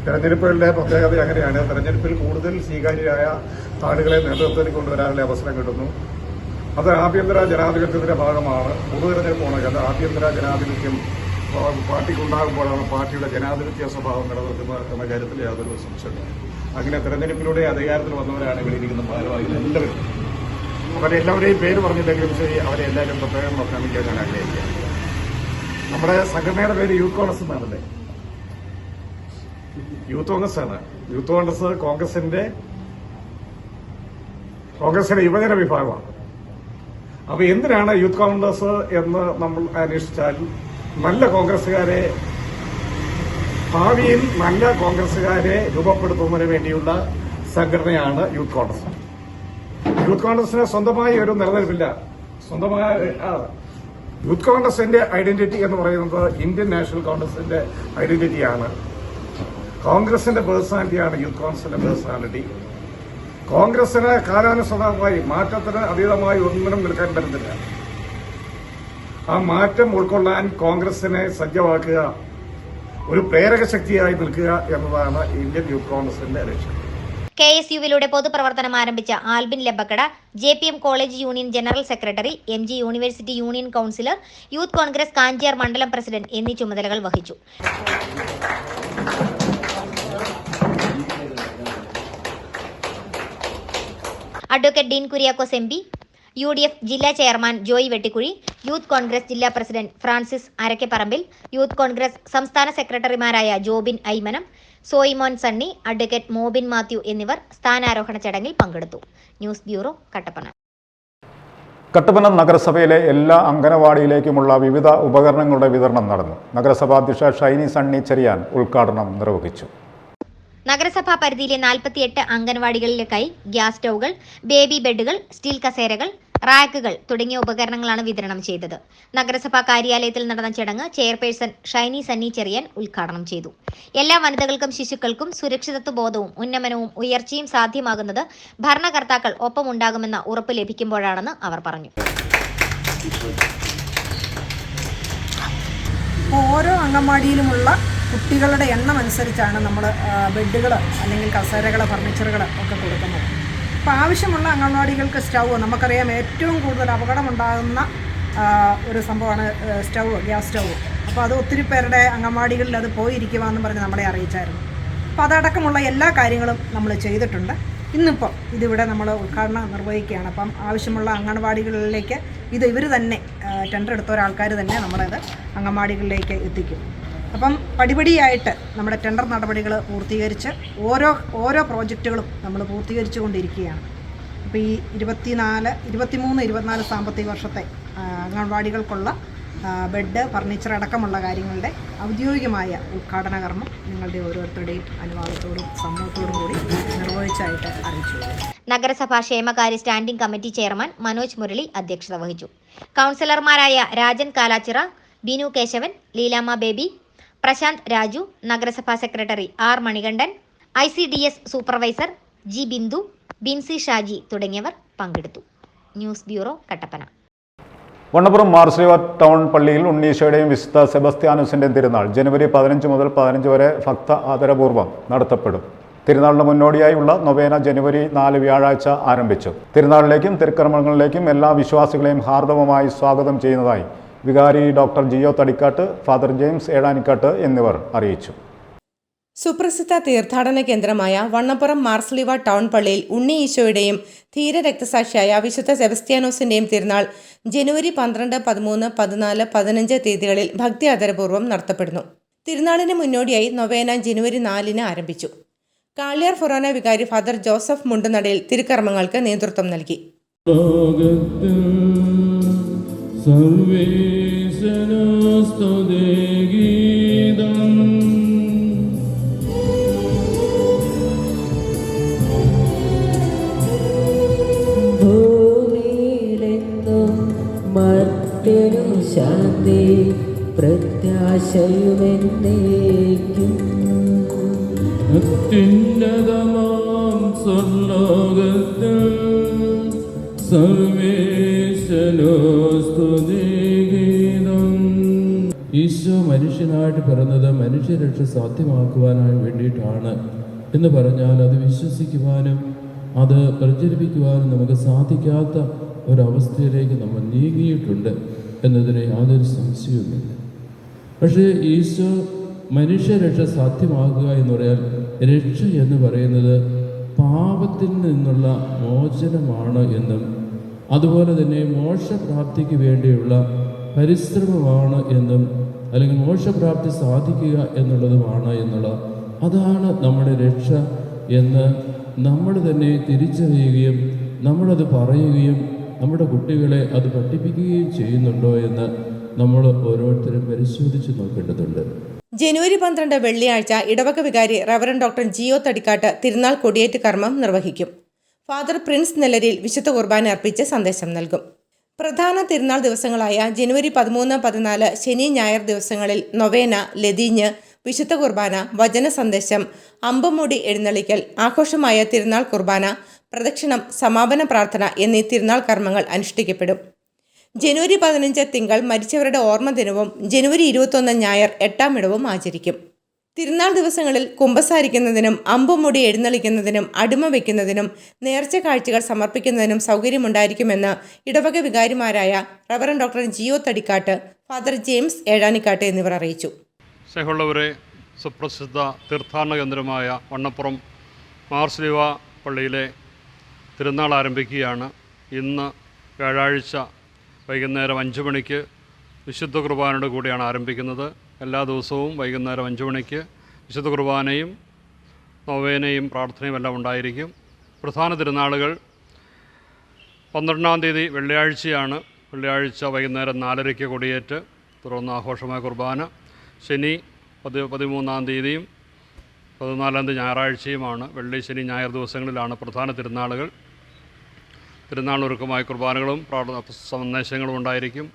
S9: തെരഞ്ഞെടുപ്പുകളുടെ പ്രത്യേകത അങ്ങനെയാണ്. തെരഞ്ഞെടുപ്പിൽ കൂടുതൽ സ്വീകാര്യരായ ആളുകളെ നേതൃത്വത്തിൽ കൊണ്ടുവരാനുള്ള അവസരം കിട്ടുന്നു. അത് ആഭ്യന്തര ജനാധിപത്യത്തിന്റെ ഭാഗമാണ്. പൊതുതെരഞ്ഞെടുപ്പാണ് അത് ആഭ്യന്തര ജനാധിപത്യം പാർട്ടിക്കുണ്ടാകുമ്പോഴാണ് പാർട്ടിയുടെ ജനാധിപത്യ സ്വഭാവം നിലനിർത്തുന്നത് എന്ന കാര്യത്തിൽ യാതൊരു സംശയമില്ല. അങ്ങനെ തെരഞ്ഞെടുപ്പിലൂടെ അധികാരത്തിൽ വന്നവരാണ് ഇവിടെ ഇരിക്കുന്ന ഭാരവാഹികൾ എല്ലാവരും. അവരെല്ലാവരെയും പേര് പറഞ്ഞില്ലെങ്കിലും ശരി, അവരെ എല്ലാവരും പ്രത്യേകം പ്രഖ്യാപിക്കാൻ ഞാൻ ആഗ്രഹിക്കുക. നമ്മുടെ സംഘടനയുടെ പേര് യൂത്ത് കോൺഗ്രസ് എന്നാണല്ലേ. യൂത്ത് കോൺഗ്രസ് ആണ്. യൂത്ത് കോൺഗ്രസ് കോൺഗ്രസിന്റെ യുവജന വിഭാഗമാണ്. അപ്പൊ എന്തിനാണ് യൂത്ത് കോൺഗ്രസ് എന്ന് നമ്മൾ അന്വേഷിച്ചാൽ നല്ല കോൺഗ്രസുകാരെ, ഭാവിയിൽ നല്ല കോൺഗ്രസുകാരെ രൂപപ്പെടുത്തുന്നതിന് വേണ്ടിയുള്ള സംഘടനയാണ് യൂത്ത് കോൺഗ്രസ്. യൂത്ത് കോൺഗ്രസിന് സ്വന്തമായി ഒരു നിലനിൽപ്പില്ല. യൂത്ത് കോൺഗ്രസിന്റെ ഐഡന്റിറ്റി എന്ന് പറയുന്നത് ഇന്ത്യൻ നാഷണൽ കോൺഗ്രസിന്റെ ഐഡന്റിറ്റിയാണ്. കോൺഗ്രസിന്റെ പേഴ്സണാലിറ്റിയാണ് യൂത്ത് കോൺഗ്രസിന്റെ പേഴ്സണാലിറ്റി. കോൺഗ്രസിന് കാലാനുസൃതമായി മാറ്റത്തിന് അതീതമായി ഒന്നിനും നിൽക്കാൻ പറ്റുന്നില്ല. ആ മാറ്റം ഉൾക്കൊള്ളാൻ കോൺഗ്രസിനെ സജ്ജമാക്കുക, ഒരു പ്രേരക ശക്തിയായി നിൽക്കുക എന്നതാണ് ഇന്ത്യൻ യൂത്ത് കോൺഗ്രസിന്റെ ലക്ഷ്യം.
S2: KSUവിലൂടെ പൊതുപ്രവർത്തനം ആരംഭിച്ച ആൽബിൻ ലെബക്കട JPM college union general secretary, MG university union councillor, youth Congress Kanchiyar മണ്ഡലം പ്രസിഡന്റ് എന്നീ ചുമതലകൾ വഹിച്ചു. Advocate Dean Kuriakose MP, UDF ജില്ലാ chairman Joy Vettikuzhy, youth Congress ജില്ലാ president Francis Arakkaparambil, youth Congress സംസ്ഥാന സെക്രട്ടറിമാരായ Jobin Aymanam, Soymon Sunny, advocate Mobin Mathew എന്നിവർ സ്ഥാനാരോഹണ ചടങ്ങിൽ പങ്കെടുത്തു. News bureau, Kattappana.
S1: കട്ടപ്പന നഗരസഭയിലെ എല്ലാ അംഗനവാടിയിലേക്കുമുള്ള വിവിധ ഉപകരണങ്ങളുടെ വിതരണം നടന്നു. നഗരസഭാ അധ്യക്ഷ ഷൈനി സണ്ണി ചെറിയാൻ ഉദ്ഘാടനം നിർവഹിച്ചു.
S2: നഗരസഭാ പരിധിയിലെ 48 അംഗൻവാടികളിലേക്കായി ഗ്യാസ് സ്റ്റൗകൾ, ബേബി ബെഡുകൾ, സ്റ്റീൽ കസേരകൾ, റാക്കുകൾ തുടങ്ങിയ ഉപകരണങ്ങളാണ് വിതരണം ചെയ്തത്. നഗരസഭാ കാര്യാലയത്തിൽ നടന്ന ചടങ്ങ് ചെയർപേഴ്സൺ ഷൈനി സണ്ണി ചെറിയാൻ ഉദ്ഘാടനം ചെയ്തു. എല്ലാ വനിതകൾക്കും ശിശുക്കൾക്കും സുരക്ഷിതത്വ ബോധവും ഉന്നമനവും ഉയർച്ചയും സാധ്യമാകുന്നത് ഭരണകർത്താക്കൾ ഒപ്പമുണ്ടാകുമെന്ന ഉറപ്പ് ലഭിക്കുമ്പോഴാണെന്ന് അവർ പറഞ്ഞു.
S7: ഓരോ അംഗൻവാടിയിലുമുള്ള കുട്ടികളുടെ എണ്ണം അനുസരിച്ചാണ് നമ്മൾ ബെഡുകൾ അല്ലെങ്കിൽ കസേരകൾ, ഫർണിച്ചറുകൾ ഒക്കെ കൊടുക്കുന്നത്. അപ്പോൾ ആവശ്യമുള്ള അംഗൻവാടികൾക്ക് സ്റ്റൗ, നമുക്കറിയാം ഏറ്റവും കൂടുതൽ അപകടമുണ്ടാകുന്ന ഒരു സംഭവമാണ് ഗ്യാസ് സ്റ്റൗ. അപ്പോൾ അത് ഒത്തിരി പേരുടെ അംഗൻവാടികളിൽ അത് പോയിരിക്കുവാന്ന് പറഞ്ഞ് നമ്മളെ അറിയിച്ചായിരുന്നു. അപ്പോൾ അതടക്കമുള്ള എല്ലാ കാര്യങ്ങളും നമ്മൾ ചെയ്തിട്ടുണ്ട്. ഇന്നിപ്പോൾ ഇതിവിടെ നമ്മൾ ഉദ്ഘാടനം നിർവഹിക്കുകയാണ്. അപ്പം ആവശ്യമുള്ള അംഗൻവാടികളിലേക്ക് ഇവർ തന്നെ ടെൻഡർ എടുത്ത ഒരാൾക്കാർ തന്നെ നമ്മളത് അംഗൻവാടികളിലേക്ക് എത്തിക്കും. അപ്പം പടിപടിയായിട്ട് നമ്മുടെ ടെൻഡർ നടപടികൾ പൂർത്തീകരിച്ച് ഓരോ പ്രോജക്റ്റുകളും നമ്മൾ പൂർത്തീകരിച്ചു കൊണ്ടിരിക്കുകയാണ്. അപ്പോൾ ഈ 23-24 സാമ്പത്തിക വർഷത്തെ അംഗൻവാടികൾക്കുള്ള ബെഡ്, ഫർണിച്ചർ അടക്കമുള്ള കാര്യങ്ങളുടെ ഔദ്യോഗികമായ ഉദ്ഘാടന കർമ്മം നിങ്ങളുടെ ഓരോരുത്തരുടെയും അനുവാദത്തോടും സമ്മതത്തോടും കൂടി നിർവഹിച്ചായിട്ട് അറിയിച്ചു.
S2: നഗരസഭാ ക്ഷേമകാര്യ standing committee chairman Manoj Murali അധ്യക്ഷത വഹിച്ചു. കൗൺസിലർമാരായ രാജൻ കാലാച്ചിറ, ബിനു കേശവൻ, ലീലാമ്മ ബേബി, പ്രശാന്ത് രാജു, നഗരസഭാ secretary R Manikandan, ICDS supervisor G Bindu, Binsy Shaji തുടങ്ങിയവർ പങ്കെടുത്തു. News bureau, Kattappana.
S1: Vannappuram Marsliva town പള്ളിയിൽ ഉണ്ണീശോയുടെയും വിശുദ്ധ സെബസ്ത്യാനോസിൻ്റെയും തിരുനാൾ ജനുവരി 15 മുതൽ 15 വരെ ഭക്ത ആദരപൂർവ്വം നടത്തപ്പെടും. തിരുനാളിന് മുന്നോടിയായുള്ള നൊവേന ജനുവരി 4 വ്യാഴാഴ്ച ആരംഭിച്ചു. തിരുനാളിലേക്കും തിരുക്കർമ്മങ്ങളിലേക്കും എല്ലാ വിശ്വാസികളെയും ഹാർദവമായി സ്വാഗതം ചെയ്യുന്നതായി വികാരി doctor Jio Thadikkattu, father James Ezhanikkattu എന്നിവർ അറിയിച്ചു.
S10: സുപ്രസിദ്ധ തീർത്ഥാടന കേന്ദ്രമായ വണ്ണപ്പുറം മാർസ്ലിവ ടൗൺ പള്ളിയിൽ ഉണ്ണി ഈശോയുടെയും ധീര രക്തസാക്ഷിയായ വിശുദ്ധ സെബസ്ത്യാനോസിന്റെയും തിരുനാൾ ജനുവരി 12, 13, 14, 15 തീയതികളിൽ ഭക്തി ആദരപൂർവ്വം നടത്തപ്പെടുന്നു. തിരുനാളിന് മുന്നോടിയായി നൊവേന ജനുവരി 4 ആരംഭിച്ചു. കാളിയാർ ഫൊറോന വികാരി ഫാദർ ജോസഫ് മുണ്ടുനടയിൽ തിരുക്കർമ്മങ്ങൾക്ക് നേതൃത്വം നൽകി.
S11: ശാന്തി പ്രത്യാശയുമെന്നേക്കും അത്യുന്നതമാം സ്വർലോകത്തിൽ സർവേശ്വരോ സ്തുതിഗീതം.
S12: ഈശോ മനുഷ്യനായിട്ട് പിറന്നത് മനുഷ്യരക്ഷ സാധ്യമാക്കുവാനായി വേണ്ടിയിട്ടാണ് എന്ന് പറഞ്ഞാൽ അത് വിശ്വസിക്കുവാനും അത് പ്രചരിപ്പിക്കുവാനും നമുക്ക് സാധിക്കാത്ത ഒരവസ്ഥയിലേക്ക് നമ്മൾ നീങ്ങിയിട്ടുണ്ട് എന്നതിന് യാതൊരു സംശയവുമില്ല. പക്ഷേ ഈശോ മനുഷ്യരക്ഷ സാധ്യമാക്കുക എന്ന് പറയാൻ രക്ഷ എന്ന് പറയുന്നത് പാപത്തിൽ നിന്നുള്ള മോചനമാണ് എന്നും അതുപോലെ തന്നെ മോക്ഷപ്രാപ്തിക്ക് വേണ്ടിയുള്ള പരിശ്രമമാണ് എന്നും അല്ലെങ്കിൽ മോക്ഷപ്രാപ്തി സാധിക്കുക എന്നുള്ളതുമാണ് അതാണ് നമ്മുടെ രക്ഷ എന്ന് നമ്മൾ തന്നെ തിരിച്ചറിയുകയും നമ്മളത് പറയുകയും നമ്മുടെ കുട്ടികളെ അത് പഠിപ്പിക്കുകയും ചെയ്യുന്നുണ്ടോ എന്ന് നമ്മൾ ഓരോരുത്തരും പരിശോധിച്ച് നോക്കേണ്ടതുണ്ട്.
S10: ജനുവരി 12 വെള്ളിയാഴ്ച ഇടവക വികാരി റവറൻ ഡോക്ടർ ജിയോ തടിക്കാട്ട് തിരുനാൾ കൊടിയേറ്റ് കർമ്മം നിർവഹിക്കും. ഫാദർ പ്രിൻസ് നെല്ലരിയിൽ വിശുദ്ധ കുർബാന അർപ്പിച്ച് സന്ദേശം നൽകും. പ്രധാന തിരുനാൾ ദിവസങ്ങളായ ജനുവരി 13, 14 ശനി, ഞായർ ദിവസങ്ങളിൽ നൊവേന, ലതീഞ്ഞ്, വിശുദ്ധ കുർബാന, വചന സന്ദേശം, അമ്പമുടി എഴുന്നള്ളിക്കൽ, ആഘോഷമായ തിരുനാൾ കുർബാന, പ്രദക്ഷിണം, സമാപന പ്രാർത്ഥന എന്നീ തിരുനാൾ കർമ്മങ്ങൾ അനുഷ്ഠിക്കപ്പെടും. ജനുവരി 15 തിങ്കൾ മരിച്ചവരുടെ ഓർമ്മ ദിനവും ജനുവരി 21 ഞായർ 8-ാം ഇടവും ആചരിക്കും. തിരുനാൾ ദിവസങ്ങളിൽ കുമ്പസാരിക്കുന്നതിനും അമ്പുമുടി എഴുന്നള്ളിക്കുന്നതിനും അടിമ വയ്ക്കുന്നതിനും നേർച്ച കാഴ്ചകൾ സമർപ്പിക്കുന്നതിനും സൗകര്യമുണ്ടായിരിക്കുമെന്ന് ഇടവക വികാരിമാരായ reverend doctor Jio Thadikkattu, father James Ezhanikkattu എന്നിവർ അറിയിച്ചു.
S13: സ്നേഹമുള്ളവരെ, സുപ്രസിദ്ധ തീർത്ഥാടന കേന്ദ്രമായ വണ്ണപ്പുറം മാർസ്ലിവ പള്ളിയിലെ തിരുനാൾ ആരംഭിക്കുകയാണ്. ഇന്ന് വ്യാഴാഴ്ച വൈകുന്നേരം 5 മണിക്ക് വിശുദ്ധ കുർബാനയുടെ കൂടെയാണ് ആരംഭിക്കുന്നത്. എല്ലാ ദിവസവും വൈകുന്നേരം 5 മണിക്ക് വിശുദ്ധ കുർബാനയും നൊവേനയും പ്രാർത്ഥനയും എല്ലാം ഉണ്ടായിരിക്കും. പ്രധാന തിരുനാളുകൾ 12-ാം തീയതി വെള്ളിയാഴ്ചയാണ്. വെള്ളിയാഴ്ച വൈകുന്നേരം 4:30 കൊടിയേറ്റ്, തുടർന്ന് ആഘോഷമായ കുർബാന. ശനി 13-ാം തീയതിയും 14-ാം തീയതി ഞായറാഴ്ചയുമാണ്. വെള്ളി, ശനി, ഞായർ ദിവസങ്ങളിലാണ് പ്രധാന തിരുനാളുകൾ. തിരുനാളൊരുക്കമായ കുർബാനകളും സന്ദേശങ്ങളും ഉണ്ടായിരിക്കും.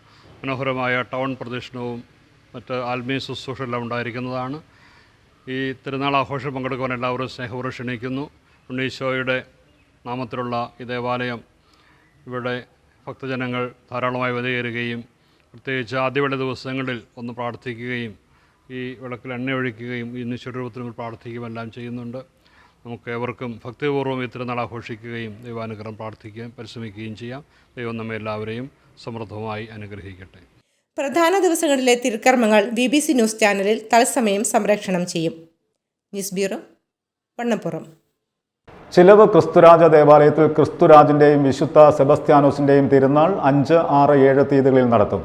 S13: മനോഹരമായ ടൗൺ പ്രദക്ഷിണവും മറ്റ് ആത്മീയ ശുശ്രൂഷയെല്ലാം ഉണ്ടായിരിക്കുന്നതാണ്. ഈ തിരുനാൾ ആഘോഷം പങ്കെടുക്കുവാൻ എല്ലാവരും സ്നേഹപൂർവ്വം ക്ഷണിക്കുന്നു. ഉണ്ണീശോയുടെ നാമത്തിലുള്ള ഈ ദേവാലയം, ഇവിടെ ഭക്തജനങ്ങൾ ധാരാളമായി വന്നുകയറുകയും പ്രത്യേകിച്ച് ആദ്യവേള ദിവസങ്ങളിൽ ഒന്ന് പ്രാർത്ഥിക്കുകയും ഈ വിളക്കിൽ എണ്ണ ഒഴിക്കുകയും ഈ നിശ്ചയരൂപത്തിൽ പ്രാർത്ഥിക്കുകയും എല്ലാം ചെയ്യുന്നുണ്ട്. നമുക്ക് ഏവർക്കും ഭക്തിപൂർവ്വം ഈ തിരുനാൾ ആഘോഷിക്കുകയും ദൈവാനുഗ്രഹം പ്രാർത്ഥിക്കുകയും പരിശ്രമിക്കുകയും ചെയ്യാം. ദൈവം നമ്മെ എല്ലാവരെയും സമൃദ്ധമായി അനുഗ്രഹിക്കട്ടെ.
S10: പ്രധാന ദിവസങ്ങളിലെ തിരുക്കർമ്മങ്ങൾ BBC ന്യൂസ് ചാനലിൽ തത്സമയം സംപ്രേഷണം ചെയ്യും. News bureau, Vannappuram.
S1: ചിലവ് ക്രിസ്തുരാജ ദേവാലയത്തിൽ ക്രിസ്തുരാജിൻ്റെയും വിശുദ്ധ സെബസ്ത്യാനോസിൻ്റെയും തിരുനാൾ 5, 6, 7 തീയതികളിൽ നടത്തും.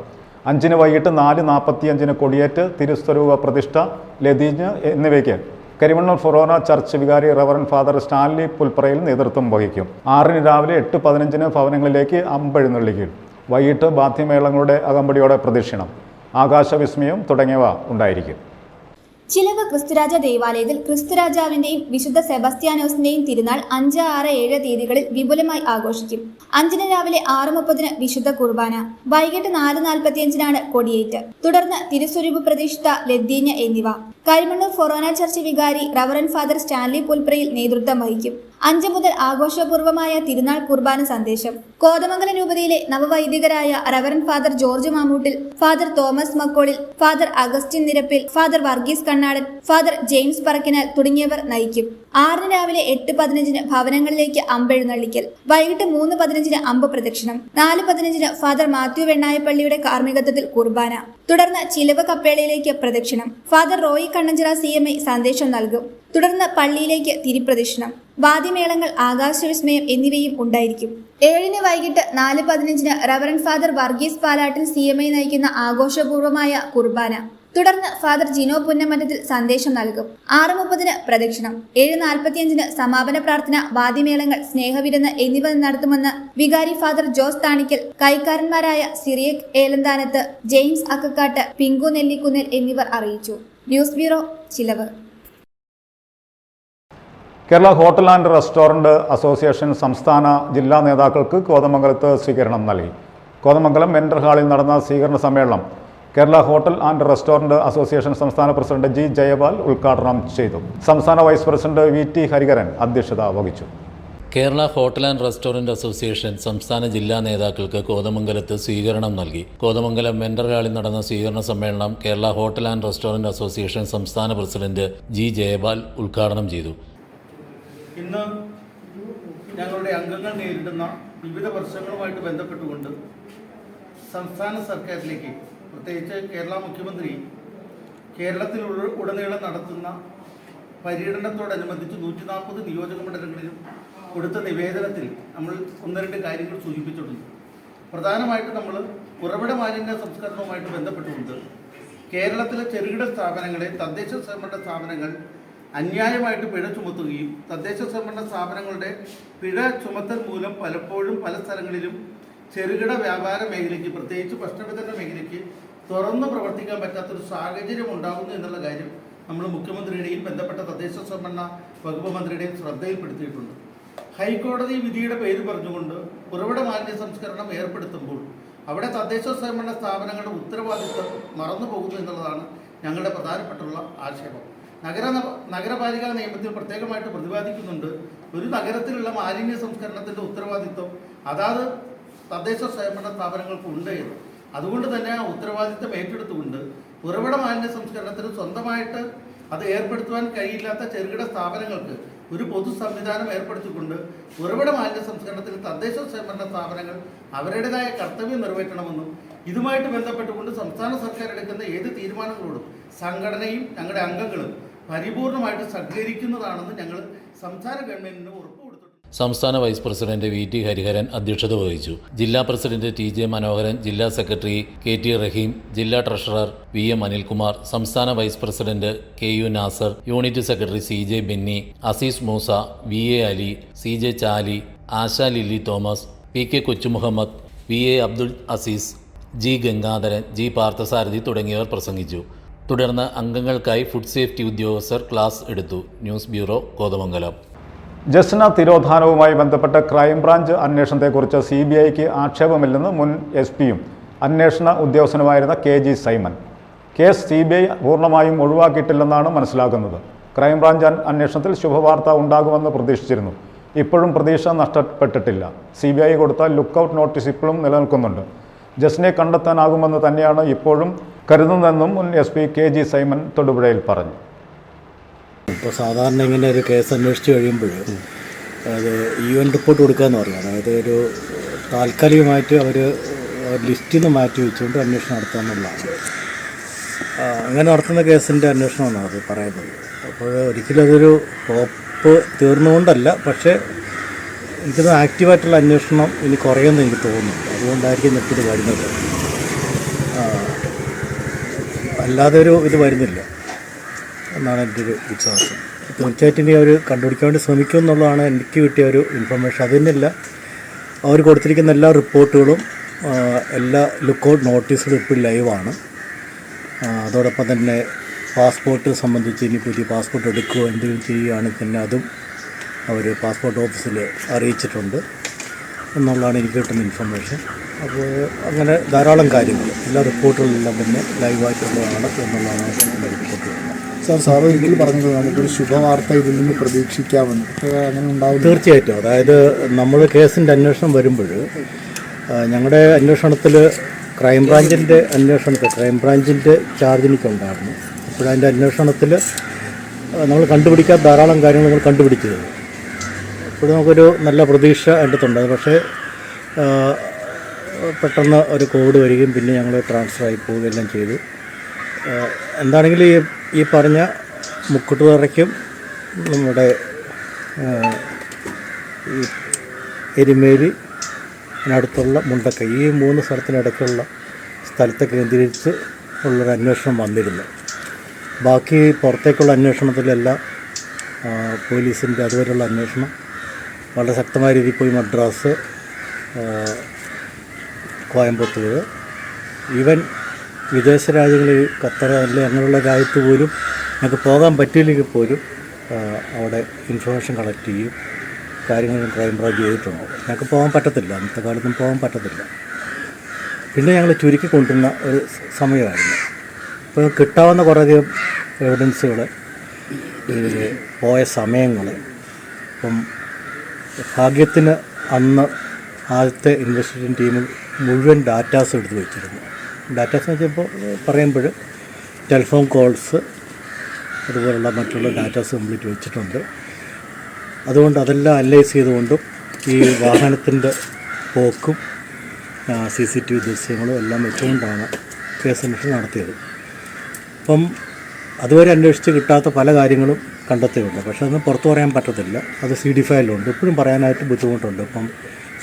S1: 5-ന് വൈകിട്ട് 4:45 കൊടിയേറ്റ്, തിരുസ്വരൂപ പ്രതിഷ്ഠ, ലതീഞ്ഞ് എന്നിവയ്ക്ക് കരിമണ്ണൂർ ഫൊറോന ചർച്ച് വികാരി റവറൻ ഫാദർ സ്റ്റാൻലി പുൽപ്പറയിൽ നേതൃത്വം വഹിക്കും. 6-ന് രാവിലെ 8:15 ഭവനങ്ങളിലേക്ക് അമ്പെഴുന്നള്ളിക്കും. വൈകിട്ട് വാദ്യമേളങ്ങളുടെ അകമ്പടിയോടെ പ്രദക്ഷിണം, ആകാശവിസ്മയം തുടങ്ങിയവ ഉണ്ടായിരിക്കും.
S4: ചിലവ് ക്രിസ്തുരാജ ദേവാലയത്തിൽ ക്രിസ്തുരാജാവിന്റെയും വിശുദ്ധ സെബസ്ത്യാനോസിന്റെയും തിരുനാൾ 5, 6, 7 തീയതികളിൽ വിപുലമായി ആഘോഷിക്കും. 5-ന് രാവിലെ 6:30 വിശുദ്ധ കുർബാന, വൈകിട്ട് 4:45 കൊടിയേറ്റ്, തുടർന്ന് തിരുസ്വരൂപ പ്രതിഷ്ഠ, ലതീഞ്ഞ എന്നിവ. കരിമണ്ണൂർ ഫൊറോന ചർച്ച് വികാരി റവറൻ ഫാദർ സ്റ്റാൻലി പുൽപ്പറയിൽ നേതൃത്വം വഹിക്കും. 5 മുതൽ ആഘോഷപൂർവമായ തിരുനാൾ കുർബാന സന്ദേശം. കോതമംഗലം രൂപതയിലെ നവവൈദികരായ reverend father George Mamoottil, father Thomas Makkolil, father Augustine Nirappil, father Varghese Kannadan, father James Parakkinal തുടങ്ങിയവർ നയിക്കും. 6-ന് രാവിലെ 8:15 ഭവനങ്ങളിലേക്ക് അമ്പെഴുന്നള്ളിക്കൽ, വൈകിട്ട് 3:15 അമ്പ് പ്രദക്ഷിണം, 4:15 ഫാദർ മാത്യു വെണ്ണായപ്പള്ളിയുടെ കാർമ്മികത്വത്തിൽ കുർബാന, തുടർന്ന് ചിലവ് കപ്പേളയിലേക്ക് പ്രദക്ഷിണം. ഫാദർ റോയി കണ്ണഞ്ചിറ CMI സന്ദേശം നൽകും. തുടർന്ന് പള്ളിയിലേക്ക് തിരിപ്രദക്ഷിണം, വാദ്യമേളങ്ങൾ, ആകാശവിസ്മയം എന്നിവയും ഉണ്ടായിരിക്കും. 7-ന് വൈകിട്ട് 4:15 റവറൻ ഫാദർ വർഗീസ് പാലാട്ടിൽ CMI നയിക്കുന്ന ആഘോഷപൂർവമായ കുർബാന, തുടർന്ന് ഫാദർ ജിനോ പുന്നമറ്റത്തിൽ സന്ദേശം നൽകും. 6:30 പ്രദക്ഷിണം, 7:45 സമാപന പ്രാർത്ഥന, വാദ്യമേളങ്ങൾ, സ്നേഹവിരുന്ന് എന്നിവ നടത്തുമെന്ന് വികാരി ഫാദർ ജോസ് താണിക്കൽ, കൈക്കാരന്മാരായ സിറിയക് ഏലന്താനത്ത്, ജെയിംസ് അക്കക്കാട്ട്, പിങ്കു നെല്ലിക്കുന്നിൽ എന്നിവർ അറിയിച്ചു. ന്യൂസ് ബ്യൂറോ, ചിലവ്.
S1: Kerala hotel and restaurant association സംസ്ഥാന ജില്ലാ നേതാക്കൾക്ക് കോതമംഗലത്ത് സ്വീകരണം നൽകി. കോതമംഗലം വെൻഡർ ഹാളിൽ നടന്ന സ്വീകരണ സമ്മേളനം Kerala hotel and restaurant association സംസ്ഥാന പ്രസിഡന്റ് G. ജയപാൽ ഉദ്ഘാടനം ചെയ്തു. സംസ്ഥാന വൈസ് പ്രസിഡന്റ് VT ഹരിഹരൻ അധ്യക്ഷത വഹിച്ചു.
S14: Kerala hotel and restaurant association സംസ്ഥാന ജില്ലാ നേതാക്കൾക്ക് കോതമംഗലത്ത് സ്വീകരണം നൽകി. കോതമംഗലം വെൻഡർ ഹാളിൽ നടന്ന സ്വീകരണ സമ്മേളനം Kerala hotel and restaurant association സംസ്ഥാന പ്രസിഡന്റ് G. ജയപാൽ ഉദ്ഘാടനം ചെയ്തു.
S15: ഇന്ന് ഞങ്ങളുടെ അംഗങ്ങൾ നേരിടുന്ന വിവിധ പ്രശ്നങ്ങളുമായിട്ട് ബന്ധപ്പെട്ടുകൊണ്ട് സംസ്ഥാന സർക്കാരിലേക്ക്, പ്രത്യേകിച്ച് കേരള മുഖ്യമന്ത്രി കേരളത്തിൽ ഉടനീളം നടത്തുന്ന പര്യടനത്തോടനുബന്ധിച്ച് 140 നിയോജക മണ്ഡലങ്ങളിലും കൊടുത്ത നിവേദനത്തിൽ നമ്മൾ 1-2 കാര്യങ്ങൾ സൂചിപ്പിച്ചിട്ടുണ്ട്. പ്രധാനമായിട്ട് നമ്മൾ ഉറവിട മാലിന്യ സംസ്കരണവുമായിട്ട് ബന്ധപ്പെട്ടുകൊണ്ട് കേരളത്തിലെ ചെറുകിട സ്ഥാപനങ്ങളെ, തദ്ദേശ സ്വയംഭരണ സ്ഥാപനങ്ങൾ അന്യായമായിട്ട് പിഴ ചുമത്തുകയും തദ്ദേശ സ്വയംഭരണ സ്ഥാപനങ്ങളുടെ പിഴ ചുമത്തൽ മൂലം പലപ്പോഴും പല സ്ഥലങ്ങളിലും ചെറുകിട വ്യാപാര മേഖലയ്ക്ക്, പ്രത്യേകിച്ച് ഭക്ഷണവിതരണ മേഖലയ്ക്ക് തുറന്ന് പ്രവർത്തിക്കാൻ പറ്റാത്തൊരു സാഹചര്യം ഉണ്ടാകുന്നു എന്നുള്ള കാര്യം നമ്മൾ മുഖ്യമന്ത്രിയുടെയും ബന്ധപ്പെട്ട തദ്ദേശ സ്വയംഭരണ വകുപ്പ് മന്ത്രിയുടെയും ശ്രദ്ധയിൽപ്പെടുത്തിയിട്ടുണ്ട്. ഹൈക്കോടതി വിധിയുടെ പേര് പറഞ്ഞുകൊണ്ട് ഉറവിട മാലിന്യ സംസ്കരണം ഏർപ്പെടുത്തുമ്പോൾ അവിടെ തദ്ദേശ സ്വയംഭരണ സ്ഥാപനങ്ങളുടെ ഉത്തരവാദിത്വം മറന്നു പോകുന്നു എന്നുള്ളതാണ് ഞങ്ങളുടെ പ്രധാനപ്പെട്ടുള്ള ആക്ഷേപം. നഗരപാലിക നിയമത്തിൽ പ്രത്യേകമായിട്ട് പ്രതിപാദിക്കുന്നുണ്ട്, ഒരു നഗരത്തിലുള്ള മാലിന്യ സംസ്കരണത്തിൻ്റെ ഉത്തരവാദിത്വം അതാത് തദ്ദേശ സ്വയംഭരണ സ്ഥാപനങ്ങൾക്ക് ഉണ്ട് എന്ന്. അതുകൊണ്ട് തന്നെ ആ ഉത്തരവാദിത്വം ഏറ്റെടുത്തുകൊണ്ട് ഉറവിട മാലിന്യ സംസ്കരണത്തിന് സ്വന്തമായിട്ട് അത് ഏർപ്പെടുത്തുവാൻ കഴിയില്ലാത്ത ചെറുകിട സ്ഥാപനങ്ങൾക്ക് ഒരു പൊതു സംവിധാനം ഏർപ്പെടുത്തിക്കൊണ്ട് ഉറവിട മാലിന്യ സംസ്കരണത്തിൽ തദ്ദേശ സ്വയംഭരണ സ്ഥാപനങ്ങൾ അവരുടേതായ കർത്തവ്യം നിറവേറ്റണമെന്നും ഇതുമായിട്ട് ബന്ധപ്പെട്ടുകൊണ്ട് സംസ്ഥാന സർക്കാർ എടുക്കുന്ന ഏത് തീരുമാനങ്ങളോടും സംഘടനയും ഞങ്ങളുടെ അംഗങ്ങളും പരിപൂർണമായിട്ട് സഹകരിക്കുന്നതാണെന്ന് ഞങ്ങൾ സംസ്ഥാന ഗവൺമെന്റിന് ഉറപ്പുകൊടുത്തു.
S14: സംസ്ഥാന വൈസ് പ്രസിഡന്റ് VT ഹരിഹരൻ അധ്യക്ഷത വഹിച്ചു. ജില്ലാ പ്രസിഡന്റ് TJ മനോഹരൻ, ജില്ലാ സെക്രട്ടറി KT റഹീം, ജില്ലാ ട്രഷറർ VM അനിൽകുമാർ, സംസ്ഥാന vice president KU Nasar, unit secretary CJ Benny, Azeez Moosa, VA Ali, CJ Chali, Asha Lilly Thomas, PK Kochumuhammed, VA Abdul Azeez, G Gangadharan, G Parthasarathy തുടങ്ങിയവർ പ്രസംഗിച്ചു. തുടർന്ന് അംഗങ്ങൾക്കായി ഫുഡ് സേഫ്റ്റി ഉദ്യോഗസ്ഥർ ക്ലാസ് എടുത്തു. News bureau, Kothamangalam.
S1: ജസ്ന തിരോധാനവുമായി ബന്ധപ്പെട്ട ക്രൈംബ്രാഞ്ച് അന്വേഷണത്തെക്കുറിച്ച് CBIക്ക് ആക്ഷേപമില്ലെന്ന് മുൻ SP-യും അന്വേഷണ ഉദ്യോഗസ്ഥനുമായിരുന്ന KG സൈമൺ. കേസ് CBI പൂർണ്ണമായും ഒഴിവാക്കിയിട്ടില്ലെന്നാണ് മനസ്സിലാക്കുന്നത്. ക്രൈംബ്രാഞ്ച് അന്വേഷണത്തിൽ ശുഭവാർത്ത ഉണ്ടാകുമെന്ന് പ്രതീക്ഷിച്ചിരുന്നു. ഇപ്പോഴും പ്രതീക്ഷ നഷ്ടപ്പെട്ടിട്ടില്ല. CBI കൊടുത്ത ലുക്കൌട്ട് നോട്ടീസ് ഇപ്പോഴും നിലനിൽക്കുന്നുണ്ട്. ജസ്നെ കണ്ടെത്താനാകുമെന്ന് തന്നെയാണ് ഇപ്പോഴും കരുതുന്നതെന്നും മുൻ SP KG സൈമൺ തൊടുപുഴയിൽ പറഞ്ഞു.
S16: ഇപ്പോൾ സാധാരണ ഇങ്ങനെ ഒരു കേസ് അന്വേഷിച്ച് കഴിയുമ്പോൾ അത് UN റിപ്പോർട്ട് കൊടുക്കാമെന്ന് പറയും. അതായത് ഒരു താൽക്കാലികമായിട്ട് അവർ ലിസ്റ്റിൽ നിന്ന് മാറ്റി വെച്ചുകൊണ്ട് അന്വേഷണം നടത്താമെന്നുള്ളതാണ്. അങ്ങനെ നടത്തുന്ന കേസിൻ്റെ അന്വേഷണമാണ് അത് പറയുന്നത്. അപ്പോൾ ഒരിക്കലും അതൊരു ഹോപ്പ് തീർന്നുകൊണ്ടല്ല, പക്ഷേ എനിക്കത് ആക്റ്റീവായിട്ടുള്ള അന്വേഷണം ഇനി കുറയുമെന്ന് എനിക്ക് തോന്നുന്നു. അതുകൊണ്ടായിരിക്കും ഇത് വരുന്നത്, അല്ലാതെ ഒരു ഇത് വരുന്നില്ല എന്നാണ് എൻ്റെ ഒരു വിശ്വാസം. തീർച്ചയായിട്ടും ഇനി അവർ കണ്ടുപിടിക്കാൻ വേണ്ടി ശ്രമിക്കും എന്നുള്ളതാണ് എനിക്ക് കിട്ടിയ ഒരു ഇൻഫർമേഷൻ. അതുതന്നെയല്ല, അവർ കൊടുത്തിരിക്കുന്ന എല്ലാ റിപ്പോർട്ടുകളും എല്ലാ ലുക്കൗട്ട് നോട്ടീസുകളും ഇപ്പോൾ ലൈവാണ്. അതോടൊപ്പം തന്നെ പാസ്പോർട്ട് സംബന്ധിച്ച് ഇനി പുതിയ പാസ്പോർട്ട് എടുക്കുകയോ എന്തെങ്കിലും ചെയ്യുകയാണെങ്കിൽ തന്നെ അതും അവർ പാസ്പോർട്ട് ഓഫീസിൽ അറിയിച്ചിട്ടുണ്ട് എന്നുള്ളതാണ് എനിക്ക് കിട്ടുന്ന ഇൻഫർമേഷൻ. അപ്പോൾ അങ്ങനെ ധാരാളം കാര്യങ്ങൾ എല്ലാ റിപ്പോർട്ടുകളെല്ലാം തന്നെ ലൈവായിട്ടുള്ളതാണ് എന്നുള്ളതാണ് എൻ്റെ റിപ്പോർട്ട്.
S17: സാർ ഒരിക്കലും പറഞ്ഞത് നമുക്കൊരു ശുഭവാർത്ത ഇതിൽ നിന്ന് പ്രതീക്ഷിക്കാമെന്ന്, അങ്ങനെ ഉണ്ടാവും?
S16: തീർച്ചയായിട്ടും. അതായത് നമ്മൾ കേസിൻ്റെ അന്വേഷണം വരുമ്പോൾ ഞങ്ങളുടെ അന്വേഷണത്തിൽ ക്രൈംബ്രാഞ്ചിൻ്റെ ചാർജ് എനിക്കുണ്ടായിരുന്നു. അപ്പോഴതിൻ്റെ അന്വേഷണത്തിൽ നമ്മൾ കണ്ടുപിടിക്കാത്ത ധാരാളം കാര്യങ്ങൾ നമ്മൾ കണ്ടുപിടിച്ചത്. അപ്പോൾ നമുക്കൊരു നല്ല പ്രതീക്ഷ എൻ്റെ അടുത്തുണ്ട്. പക്ഷേ പെട്ടെന്ന് ഒരു കോഡ് വരികയും പിന്നെ ഞങ്ങൾ ട്രാൻസ്ഫർ ആയി പോവുകയെല്ലാം ചെയ്തു. എന്താണെങ്കിലും ഈ പറഞ്ഞ മുക്കുട്ടുതറയ്ക്കും നമ്മുടെ ഈ എരുമേലി അടുത്തുള്ള മുണ്ടക്കൈ, ഈ 3 സ്ഥലത്തിനിടയ്ക്കുള്ള സ്ഥലത്തെ കേന്ദ്രീകരിച്ച് ഉള്ളൊരു അന്വേഷണം വന്നിരുന്നു. ബാക്കി പുറത്തേക്കുള്ള അന്വേഷണത്തിലെല്ലാം പോലീസിൻ്റെ അതുവരെയുള്ള അന്വേഷണം വളരെ ശക്തമായ രീതിയിൽ പോയി മദ്രാസ്, കോയമ്പത്തൂർ, ഈവൻ വിദേശ രാജ്യങ്ങളിൽ ഖത്തർ അല്ലെ അങ്ങനെയുള്ള രാജ്യത്ത് പോലും ഞങ്ങൾക്ക് പോകാൻ പറ്റിയില്ലെങ്കിൽ പോലും അവിടെ ഇൻഫർമേഷൻ കളക്ട് ചെയ്യും, കാര്യങ്ങൾ ക്രൈംബ്രാഞ്ച് ചെയ്തിട്ടുണ്ട്. ഞങ്ങൾക്ക് പോകാൻ പറ്റത്തില്ല, അന്നത്തെ കാലത്തൊന്നും പോകാൻ പറ്റത്തില്ല. പിന്നെ ഞങ്ങൾ ചുരുക്കി കൊണ്ടുവരുന്ന ഒരു സമയമായിരുന്നു. ഇപ്പോൾ കിട്ടാവുന്ന കുറേയധികം എവിഡൻസുകൾ, പോയ സമയങ്ങൾ, ഇപ്പം ഭാഗ്യത്തിന് അന്ന് ആദ്യത്തെ ഇൻവെസ്റ്റിഗേഷൻ ടീം മുഴുവൻ ഡാറ്റാസ് എടുത്ത് വെച്ചിരുന്നു. ഡാറ്റാസ് വെച്ചപ്പോൾ പറയുമ്പോൾ ടെലിഫോൺ കോൾസ് അതുപോലുള്ള മറ്റുള്ള ഡാറ്റാസ് കംപ്ലീറ്റ് വെച്ചിട്ടുണ്ട്. അതുകൊണ്ട് അതെല്ലാം അനലൈസ് ചെയ്തുകൊണ്ടും ഈ വാഹനത്തിൻ്റെ പോക്കും CCTV ദൃശ്യങ്ങളും എല്ലാം വെച്ചുകൊണ്ടാണ് കേസ് അന്വേഷണം നടത്തിയത്. അപ്പം അതുവരെ അന്വേഷിച്ച് കിട്ടാത്ത പല കാര്യങ്ങളും കണ്ടെത്തിയിട്ടുണ്ട്. പക്ഷേ അതൊന്നും പുറത്തു പറയാൻ പറ്റത്തില്ല. അത് CD ഫയലിലുണ്ട്. ഇപ്പോഴും പറയാനായിട്ട് ബുദ്ധിമുട്ടുണ്ട്. ഇപ്പം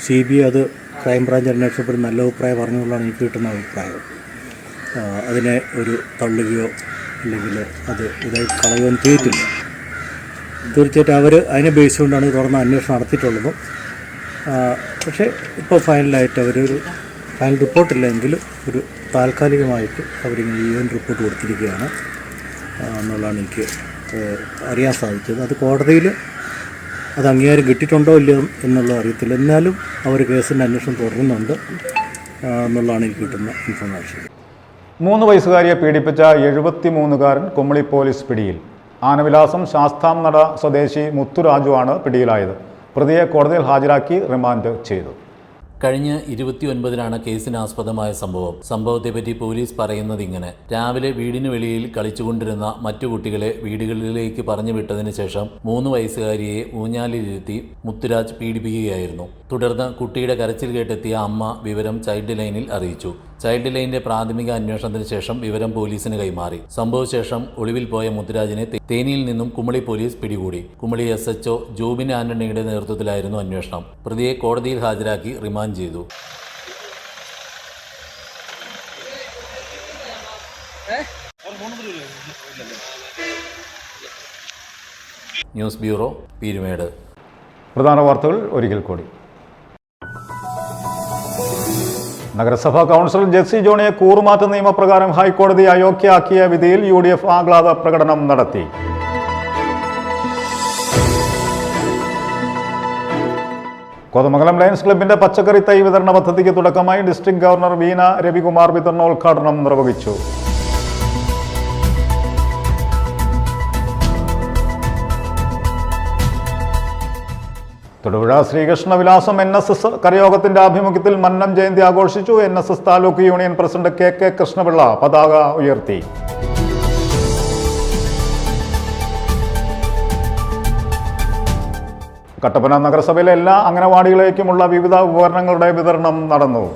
S16: CBI അത് ക്രൈംബ്രാഞ്ച് അന്വേഷണത്തിൽ നല്ല അഭിപ്രായം പറഞ്ഞുകൊണ്ടാണ് എനിക്ക് കിട്ടുന്ന അഭിപ്രായം. അതിനെ ഒരു തള്ളുകയോ അല്ലെങ്കിൽ അത് ഇതായി കളയുകയോ ചെയ്തിട്ടില്ല. തീർച്ചയായിട്ടും അവർ അതിനെ ബേസ് കൊണ്ടാണ് തുറന്ന് അന്വേഷണം നടത്തിയിട്ടുള്ളതും. പക്ഷേ ഇപ്പോൾ ഫൈനലായിട്ട് അവരൊരു ഫൈനൽ റിപ്പോർട്ടില്ലെങ്കിലും ഒരു താൽക്കാലികമായിട്ട് അവരിങ്ങനെ UN റിപ്പോർട്ട് കൊടുത്തിരിക്കുകയാണ് എന്നുള്ളതാണ് എനിക്ക് അറിയാൻ സാധിച്ചത്. അത് കോടതിയിൽ അത് അംഗീകാരം കിട്ടിയിട്ടുണ്ടോ ഇല്ലയോ എന്നുള്ളത് അറിയത്തില്ല. എന്നാലും അവർ കേസിൻ്റെ അന്വേഷണം തുടരുന്നുണ്ട് എന്നുള്ളതാണ് എനിക്ക് കിട്ടുന്ന ഇൻഫർമേഷൻ.
S1: 3 വയസ്സുകാരിയെ പീഡിപ്പിച്ച 73കാരൻ കുമളി പോലീസ് പിടിയിൽ. ആനവിലാസം ശാസ്താംനട സ്വദേശി മുത്തുരാജുവാണ് പിടിയിലായത്. പ്രതിയെ കോടതിയിൽ ഹാജരാക്കി റിമാൻഡ് ചെയ്തു.
S14: കഴിഞ്ഞ 29-നാണ് കേസിനാസ്പദമായ സംഭവം. സംഭവത്തെപ്പറ്റി പോലീസ് പറയുന്നത് ഇങ്ങനെ: രാവിലെ വീടിന് വെളിയിൽ കളിച്ചുകൊണ്ടിരുന്ന മറ്റു കുട്ടികളെ വീടുകളിലേക്ക് പറഞ്ഞു വിട്ടതിന് ശേഷം 3 വയസ്സുകാരിയെ ഊഞ്ഞാലിലിരുത്തി മുത്തുരാജ് പീഡിപ്പിക്കുകയായിരുന്നു. തുടർന്ന് കുട്ടിയുടെ കരച്ചിൽ കേട്ടെത്തിയ അമ്മ വിവരം ചൈൽഡ് ലൈനിൽ അറിയിച്ചു. ചൈൽഡ് ലൈനിന്റെ പ്രാഥമിക അന്വേഷണത്തിന് ശേഷം വിവരം പോലീസിന് കൈമാറി. സംഭവശേഷം ഒളിവിൽ പോയ മുത്തുരാജിനെ തേനിയിൽ നിന്നും കുമളി പോലീസ് പിടികൂടി. കുമളി SHO ജോബിൻ ആന്റണിയുടെ നേതൃത്വത്തിലായിരുന്നു അന്വേഷണം. പ്രതിയെ കോടതിയിൽ ഹാജരാക്കി റിമാൻഡ് ചെയ്തു. News bureau, Peermade.
S1: പ്രധാന വാർത്തകൾ ഒരിക്കൽ കൂടി. നഗരസഭാ കൗൺസിലർ ജെസ്സി ജോണിയെ കൂറുമാറ്റ നിയമപ്രകാരം ഹൈക്കോടതി അയോഗ്യയാക്കിയ വിധിയിൽ UDF ആഹ്ലാദ പ്രകടനം നടത്തി. കോതമംഗലം ലയൺസ് ക്ലബിന്റെ പച്ചക്കറി തൈ വിതരണ പദ്ധതിക്ക് തുടക്കമായി ഡിസ്ട്രിക്ട് ഗവർണർ വീണ രവികുമാർ വിതരണോദ്ഘാടനം നിർവഹിച്ചു. തൊടുപുഴ ശ്രീകൃഷ്ണ വിലാസം NSS കരയോഗത്തിന്റെ ആഭിമുഖ്യത്തിൽ മന്നം ജയന്തി ആഘോഷിച്ചു. NSS taluk union president KK Krishnapillai പതാക ഉയർത്തി. കട്ടപ്പന നഗരസഭയിലെ എല്ലാ അംഗനവാടികളിലേക്കുമുള്ള വിവിധ ഉപകരണങ്ങളുടെ വിതരണം നടന്നു.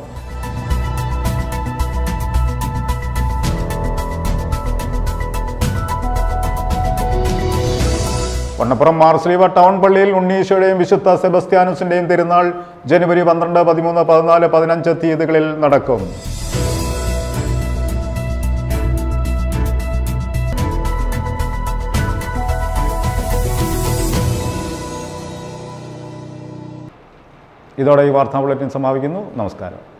S1: വണ്ണപ്പുറം മാർസ്ലീവ ടൗൺ പള്ളിയിൽ ഉണ്ണീശോയുടെയും വിശുദ്ധ സെബസ്ത്യാനുസിന്റെയും തിരുനാൾ ജനുവരി 12, 13, 14, 15 തീയതികളിൽ നടക്കും. ഇതോടെ ഈ വാർത്താ ബുള്ളറ്റിൻ സമാപിക്കുന്നു. നമസ്കാരം.